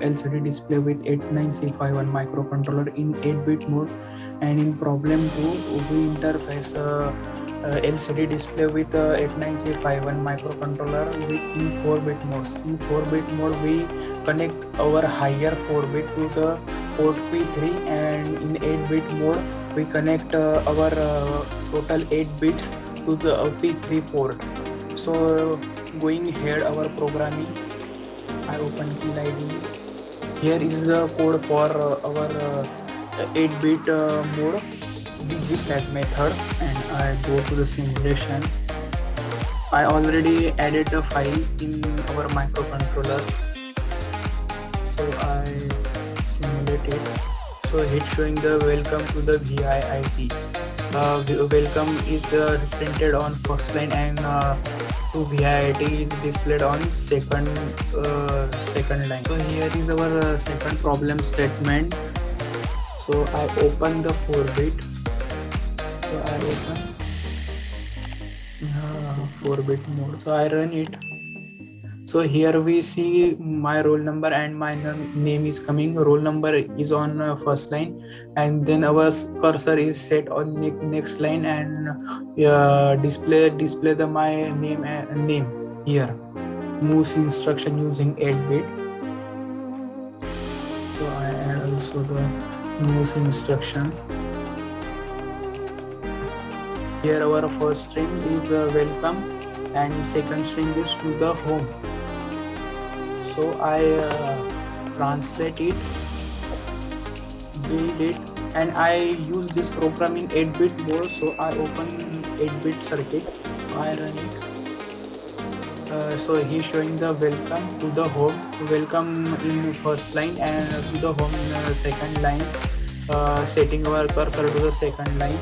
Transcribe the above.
LCD display with 89C51 microcontroller in 8-bit mode, and in problem 2 we interface LCD display with 89C51 microcontroller with in 4-bit modes. In 4-bit mode we connect our higher 4-bit to the port P3, and in 8-bit mode we connect our total 8 bits to the P3 port. So going ahead our programming, I open KeyLID. Here is the code for our 8-bit mode busy flag method, and I go to the simulation. I already added a file in our microcontroller, so I simulate it. So it's showing the welcome to the VIIT. Welcome is printed on first line, and to VIIT is displayed on second line. So here is our second problem statement. So I open the 4-bit. So I open 4-bit mode. So I run it. So here we see my roll number and my name is coming. Roll number is on first line, and then our cursor is set on next line, and display the my name here. MOVC instruction using 8-bit. So I add also the MOVC instruction. Here our first string is welcome, and second string is to the home. So I translate it, build it, and I use this program in 8-bit mode. So I open 8-bit circuit, I run it. So he's showing the welcome to the home, welcome in first line, and to the home in second line, setting our cursor to the second line.